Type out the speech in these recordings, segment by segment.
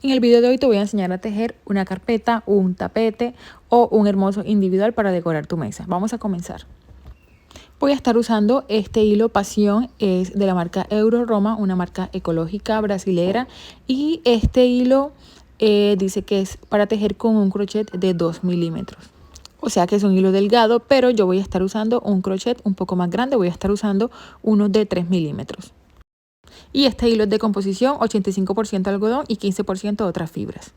En el video de hoy te voy a enseñar a tejer una carpeta, un tapete o un hermoso individual para decorar tu mesa. Vamos a comenzar. Voy a estar usando este hilo Pasión, es de la marca Euro-Roma, una marca ecológica brasilera, y este hilo dice que es para tejer con un crochet de 2 milímetros. O sea que es un hilo delgado, pero yo voy a estar usando un crochet un poco más grande, voy a estar usando uno de 3 milímetros. Y este hilo es de composición 85% algodón y 15% otras fibras.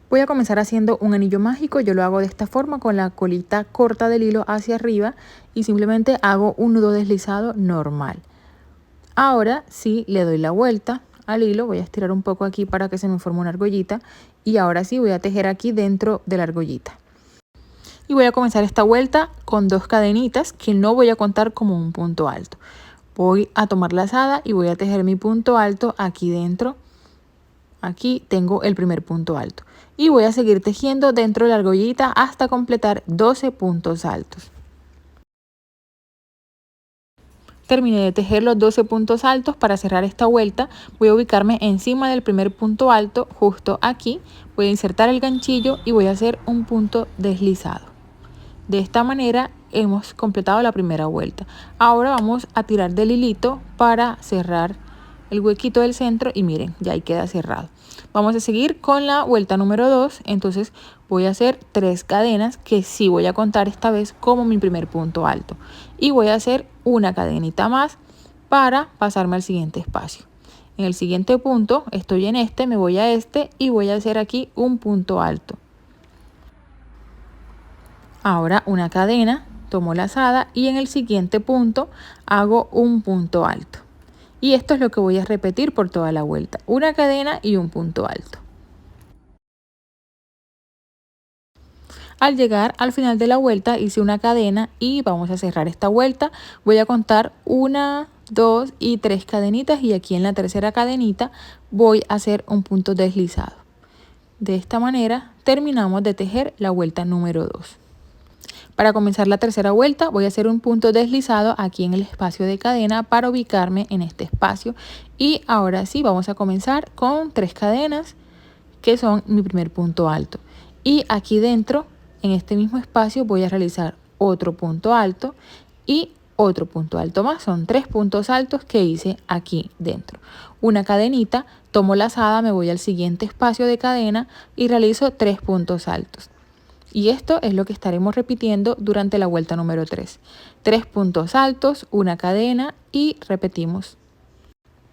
Voy a comenzar haciendo un anillo mágico. Yo lo hago de esta forma, con la colita corta del hilo hacia arriba, y simplemente hago un nudo deslizado normal. Ahora sí le doy la vuelta al hilo, voy a estirar un poco aquí para que se me forme una argollita, y ahora sí voy a tejer aquí dentro de la argollita. Y voy a comenzar esta vuelta con 2 cadenitas que no voy a contar como un punto alto. Voy a tomar lazada y voy a tejer mi punto alto aquí dentro. Aquí tengo el primer punto alto. Y voy a seguir tejiendo dentro de la argollita hasta completar 12 puntos altos. Terminé de tejer los 12 puntos altos. Para cerrar esta vuelta voy a ubicarme encima del primer punto alto, justo aquí. Voy a insertar el ganchillo y voy a hacer un punto deslizado. De esta manera hemos completado la primera vuelta. Ahora vamos a tirar del hilito para cerrar el huequito del centro, y miren, ya ahí queda cerrado. Vamos a seguir con la vuelta número 2. Entonces voy a hacer 3 cadenas que sí voy a contar esta vez como mi primer punto alto, y voy a hacer una cadenita más para pasarme al siguiente espacio. En el siguiente punto estoy en este, me voy a este y voy a hacer aquí un punto alto. Ahora una cadena, tomo lazada y en el siguiente punto hago un punto alto. Y esto es lo que voy a repetir por toda la vuelta, una cadena y un punto alto. Al llegar al final de la vuelta hice una cadena y vamos a cerrar esta vuelta. Voy a contar 1, 2 y 3 cadenitas, y aquí en la tercera cadenita voy a hacer un punto deslizado. De esta manera terminamos de tejer la vuelta número 2. Para comenzar la tercera vuelta voy a hacer un punto deslizado aquí en el espacio de cadena para ubicarme en este espacio, y ahora sí vamos a comenzar con 3 cadenas que son mi primer punto alto, y aquí dentro en este mismo espacio voy a realizar otro punto alto y otro punto alto más. Son 3 puntos altos que hice aquí dentro. Una cadenita, tomo lazada, me voy al siguiente espacio de cadena y realizo 3 puntos altos. Y esto es lo que estaremos repitiendo durante la vuelta número 3. 3 puntos altos, una cadena y repetimos.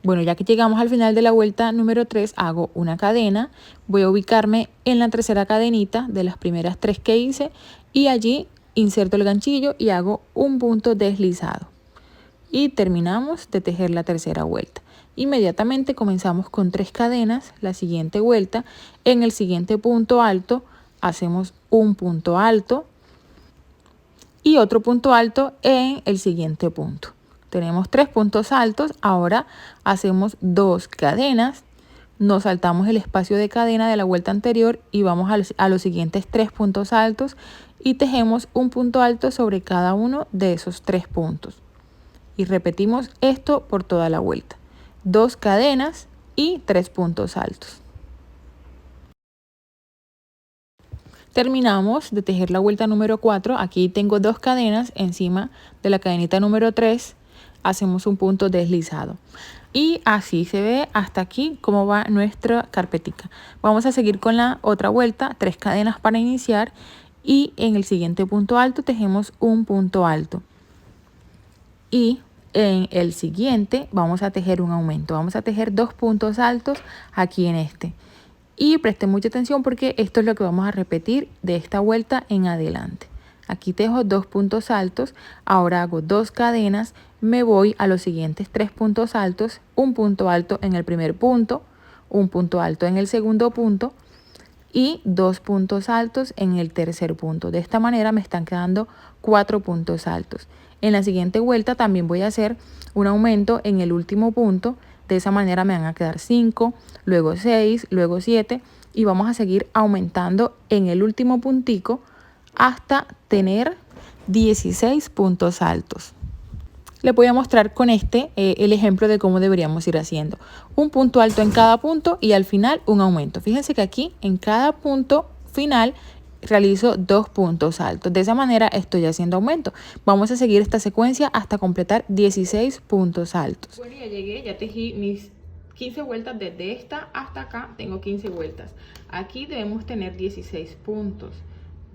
Bueno, ya que llegamos al final de la vuelta número 3, hago una cadena. Voy a ubicarme en la tercera cadenita de las primeras 3 que hice, y allí inserto el ganchillo y hago un punto deslizado. Y terminamos de tejer la tercera vuelta. Inmediatamente comenzamos con 3 cadenas la siguiente vuelta. En el siguiente punto alto hacemos un punto alto y otro punto alto en el siguiente punto. Tenemos 3 puntos altos. Ahora hacemos 2 cadenas, nos saltamos el espacio de cadena de la vuelta anterior y vamos a los siguientes 3 puntos altos y tejemos un punto alto sobre cada uno de esos 3 puntos. Y repetimos esto por toda la vuelta. 2 cadenas y 3 puntos altos. Terminamos de tejer la vuelta número 4. Aquí tengo 2 cadenas encima de la cadenita número 3. Hacemos un punto deslizado. Y así se ve hasta aquí cómo va nuestra carpetica. Vamos a seguir con la otra vuelta. 3 cadenas para iniciar. Y en el siguiente punto alto tejemos un punto alto. Y en el siguiente vamos a tejer un aumento. Vamos a tejer 2 puntos altos aquí en este. Y presten mucha atención porque esto es lo que vamos a repetir de esta vuelta en adelante. Aquí tejo 2 puntos altos, ahora hago 2 cadenas, me voy a los siguientes 3 puntos altos, un punto alto en el primer punto, un punto alto en el segundo punto y 2 puntos altos en el tercer punto. De esta manera me están quedando 4 puntos altos. En la siguiente vuelta también voy a hacer un aumento en el último punto. De esa manera me van a quedar 5, luego 6, luego 7 y vamos a seguir aumentando en el último puntico hasta tener 16 puntos altos. les voy a mostrar con el ejemplo de cómo deberíamos ir haciendo. Un punto alto en cada punto y al final un aumento. Fíjense que aquí en cada punto final realizo 2 puntos altos. De esa manera estoy haciendo aumento. Vamos a seguir esta secuencia hasta completar 16 puntos altos. Bueno, ya llegué, ya tejí mis 15 vueltas desde esta hasta acá. Tengo 15 vueltas. Aquí debemos tener 16 puntos.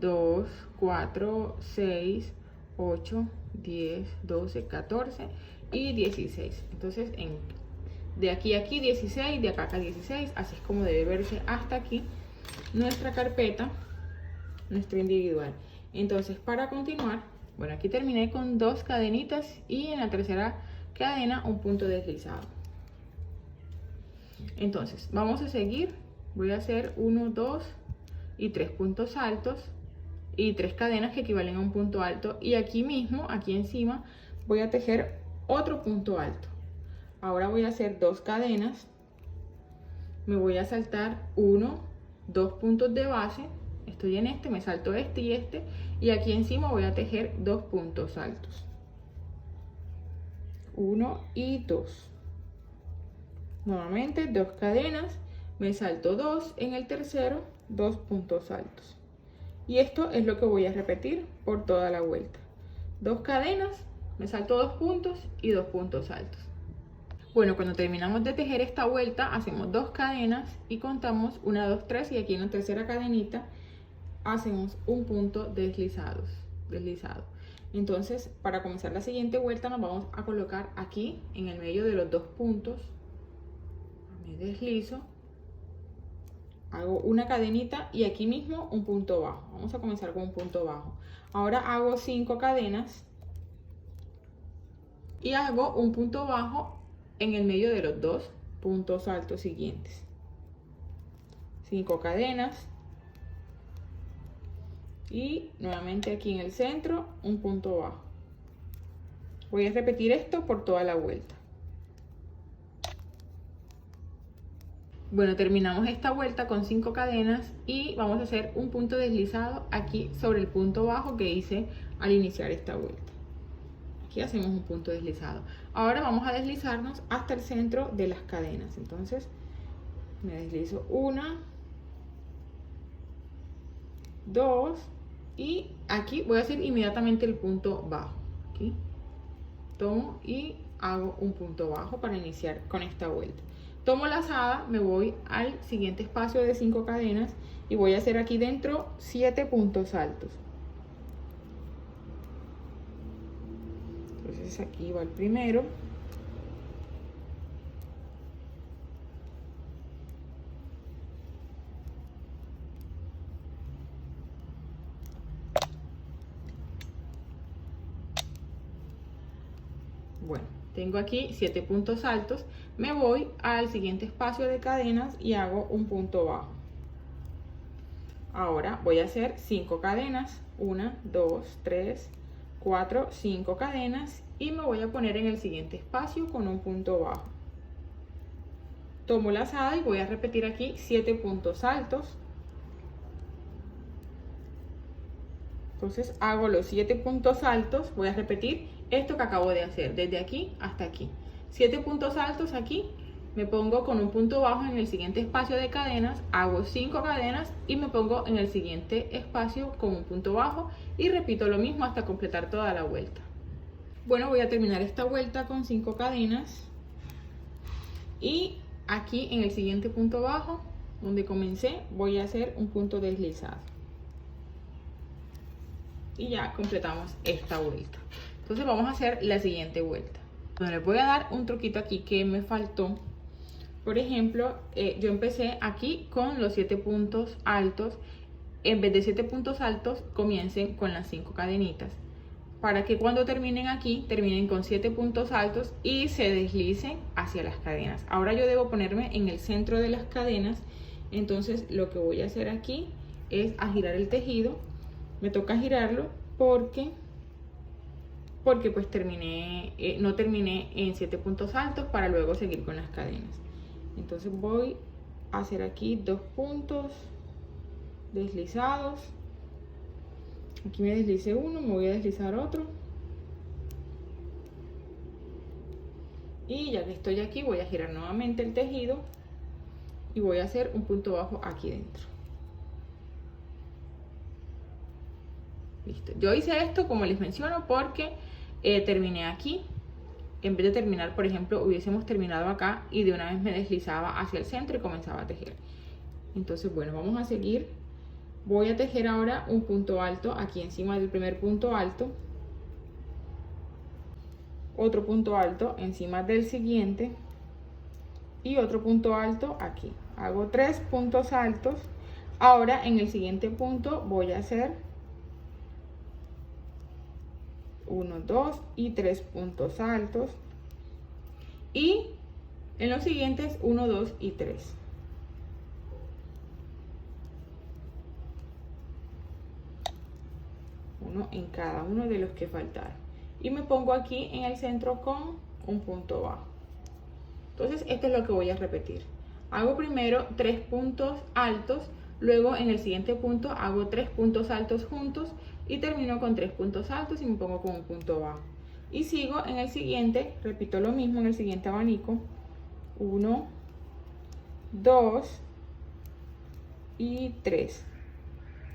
2, 4, 6, 8, 10, 12, 14 y 16. Entonces de aquí a aquí 16, de acá a acá 16. Así es como debe verse hasta aquí nuestra carpeta, nuestra individual. Entonces, para continuar, bueno, aquí terminé con 2 cadenitas y en la tercera cadena un punto deslizado. Entonces vamos a seguir. Voy a hacer 1, 2 y 3 puntos altos y 3 cadenas que equivalen a un punto alto, y aquí mismo, aquí encima, voy a tejer otro punto alto. Ahora voy a hacer 2 cadenas, me voy a saltar 1, 2 puntos de base, estoy en este, me salto este, y aquí encima voy a tejer 2 puntos altos, 1 y 2. Nuevamente 2 cadenas, me salto 2 en el tercero, 2 puntos altos. Y esto es lo que voy a repetir por toda la vuelta. 2 cadenas, me salto 2 puntos y 2 puntos altos. Bueno, cuando terminamos de tejer esta vuelta, hacemos 2 cadenas y contamos 1, 2, 3, y aquí en la tercera cadenita hacemos un punto deslizado. Entonces, para comenzar la siguiente vuelta nos vamos a colocar aquí en el medio de los 2 puntos. Me deslizo, hago una cadenita y aquí mismo un punto bajo. Vamos a comenzar con un punto bajo. Ahora hago 5 cadenas y hago un punto bajo en el medio de los 2 puntos altos siguientes. 5 cadenas y nuevamente aquí en el centro un punto bajo. Voy a repetir esto por toda la vuelta. Bueno, terminamos esta vuelta con 5 cadenas y vamos a hacer un punto deslizado aquí sobre el punto bajo que hice al iniciar esta vuelta. Aquí hacemos un punto deslizado. Ahora vamos a deslizarnos hasta el centro de las cadenas. Entonces me deslizo 1, 2 y aquí voy a hacer inmediatamente el punto bajo. Aquí tomo y hago un punto bajo para iniciar con esta vuelta. Tomo lazada, me voy al siguiente espacio de 5 cadenas y voy a hacer aquí dentro 7 puntos altos. Entonces aquí va el primero. Bueno, tengo aquí 7 puntos altos, me voy al siguiente espacio de cadenas y hago un punto bajo. Ahora voy a hacer 5 cadenas, 1, 2, 3, 4, 5 cadenas y me voy a poner en el siguiente espacio con un punto bajo. Tomo lazada y voy a repetir aquí 7 puntos altos. Entonces hago los 7 puntos altos, voy a repetir esto que acabo de hacer, desde aquí hasta aquí. 7 puntos altos aquí, me pongo con un punto bajo en el siguiente espacio de cadenas, hago 5 cadenas y me pongo en el siguiente espacio con un punto bajo y repito lo mismo hasta completar toda la vuelta. Bueno, voy a terminar esta vuelta con 5 cadenas y aquí en el siguiente punto bajo, donde comencé, voy a hacer un punto deslizado. Y ya completamos esta vuelta. Entonces vamos a hacer la siguiente vuelta. Bueno, les voy a dar un truquito aquí que me faltó. Por ejemplo, yo empecé aquí con los 7 puntos altos. En vez de 7 puntos altos, comiencen con las 5 cadenitas. Para que cuando terminen aquí, terminen con 7 puntos altos y se deslicen hacia las cadenas. Ahora yo debo ponerme en el centro de las cadenas. Entonces lo que voy a hacer aquí es a girar el tejido. Me toca girarlo porque pues no terminé en 7 puntos altos para luego seguir con las cadenas. Entonces voy a hacer aquí 2 puntos deslizados. Aquí me deslicé uno, me voy a deslizar otro. Y ya que estoy aquí, voy a girar nuevamente el tejido y voy a hacer un punto bajo aquí dentro. Listo. Yo hice esto, como les menciono, porque terminé aquí. En vez de terminar, por ejemplo, hubiésemos terminado acá y de una vez me deslizaba hacia el centro y comenzaba a tejer. Entonces, bueno, vamos a seguir. Voy a tejer ahora un punto alto aquí encima del primer punto alto. Otro punto alto encima del siguiente. Y otro punto alto aquí. Hago 3 puntos altos. Ahora en el siguiente punto voy a hacer 1, 2 y 3 puntos altos. Y en los siguientes 1, 2 y 3. Uno en cada uno de los que faltaron. Y me pongo aquí en el centro con un punto bajo. Entonces esto es lo que voy a repetir. Hago primero 3 puntos altos, luego en el siguiente punto hago 3 puntos altos juntos y termino con 3 puntos altos y me pongo con un punto bajo. Y sigo en el siguiente, repito lo mismo en el siguiente abanico. 1, 2 y 3.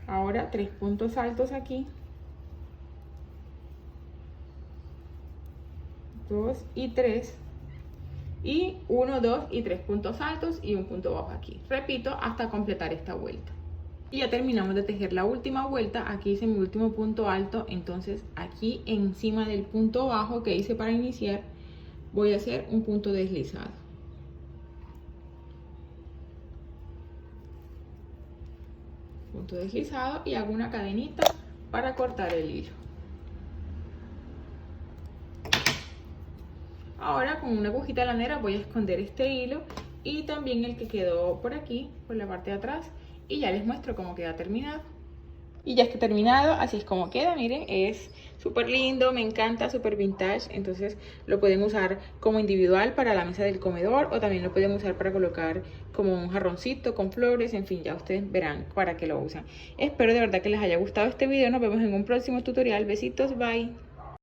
Ahora 3 puntos altos aquí. 2 y 3. Y 1, 2 y 3 puntos altos y un punto bajo aquí. Repito hasta completar esta vuelta. Y ya terminamos de tejer la última vuelta. Aquí hice mi último punto alto. Entonces aquí encima del punto bajo que hice para iniciar, voy a hacer un punto deslizado. Punto deslizado y hago una cadenita para cortar el hilo. Ahora con una agujita lanera voy a esconder este hilo y también el que quedó por aquí, por la parte de atrás, y ya les muestro cómo queda terminado. Y ya está terminado, así es como queda, miren, es súper lindo, me encanta, súper vintage. Entonces lo pueden usar como individual para la mesa del comedor o también lo pueden usar para colocar como un jarroncito con flores, en fin, ya ustedes verán para qué lo usan. Espero de verdad que les haya gustado este video, nos vemos en un próximo tutorial, besitos, bye.